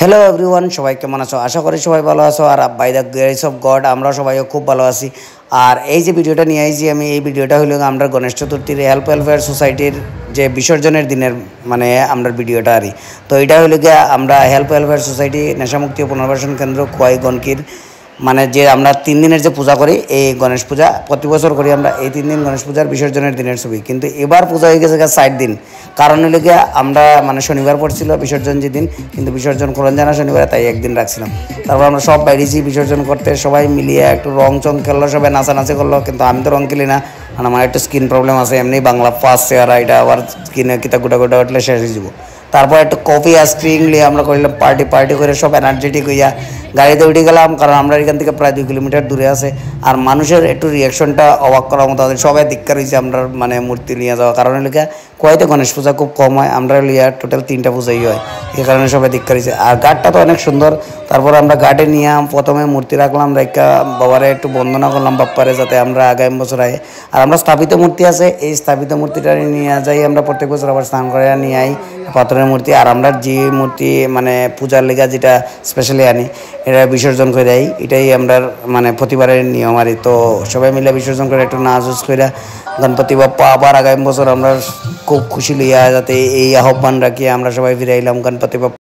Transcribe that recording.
Hello everyone, সবাই কেমন আছো? আশা করি সবাই ভালো আছো। আর by the grace of God আমরা সবাইও খুব ভালো আছি। আর এই যে ভিডিওটা নিয়ে আইছি আমি, এই ভিডিওটা হইল আমরা গণেশ চতুর্থীর হেল্প ওয়েলফেয়ার সোসাইটির যে বিসর্জনের দিনের মানে আমরা ভিডিওটা আরি। তো এটা হইল গিয়ে আমরা হেল্প ওয়েলফেয়ার সোসাইটি নেশামুক্তি ও পুনর্বাসন কেন্দ্র কোয়াই গনকির মানে যে আমরা 3 দিনের যে পূজা করি এই গণেশ পূজা প্রতি বছর করি আমরা। এই 3 দিন গণেশ পূজার বিসর্জনের দিনের ছবি, কিন্তু এবার পূজা হয়ে গেছে 60 দিন। কারণ হইল গিয়ে আমরা মানে শনিবার পড়ছিল বিসর্জন যেদিন, কিন্তু বিসর্জন করেন জানা শনিবার, তাই একদিন রাখছিলাম। তারপর আমরা সব বাইরেছি বিসর্জন করতে, সবাই মিলিয়ে একটু রং চং খেললো, সবাই নাচানাচি করলো। কিন্তু আমি তো রং খেলি না, কারণ আমার একটু স্কিন প্রবলেম আছে। এমনি বাংলা ফার্স্ট চেয়ারা এটা আবার স্কিনে কিতা গুটা গুটা উঠলে শেষ হয়ে যাব। তারপর একটু কফি আইসক্রিম নিয়ে আমরা করলাম পার্টি করে সব এনার্জেটিক হইয়া গাড়িতে উঠে গেলাম, কারণ আমরা এখান থেকে প্রায় 2 কিলোমিটার দূরে আছে। আর মানুষের একটু রিয়াকশনটা অবাক করার মতো, সবাই ধিক্কার হয়েছে আমরা মানে মূর্তি নিয়ে যাওয়া। কারণ এলাকা কোয়াইতে গণেশ পূজা খুব কম হয়, আমরা লিয়া টোটাল 3টা পূজাই হয়, এই কারণে সবাই ধিক্কার হয়েছে। আর গাড়টা তো অনেক সুন্দর। তারপর আমরা গাড়ি নিয়ে প্রথমে মূর্তি রাখলাম, রেখা বাবারে একটু বন্দনা করলাম বাপ্পারে, যাতে আমরা আগামী বছর আয়। আর আমরা স্থাপিত মূর্তি আছে, এই স্থাপিত মূর্তিটা নিয়ে যাই আমরা প্রত্যেক বছর, আবার স্নান করে নিয়ে আই পাথরের মূর্তি। আর আমরা যে মূর্তি মানে পূজার লেগা যেটা স্পেশালি আনি এটা বিসর্জন করে দেয়, এটাই আমরা মানে প্রতিবারের নিয়ম। আর তো সবাই মিলে বিসর্জন করে একটু নাচ করে গণপতি বাপ্পা আবার আগামী বছর আমরা খুব খুশি লইয়া যাতে এই আহ্বান রাখি আমরা সবাই ফিরে আইলাম গণপতি বাপ্পা।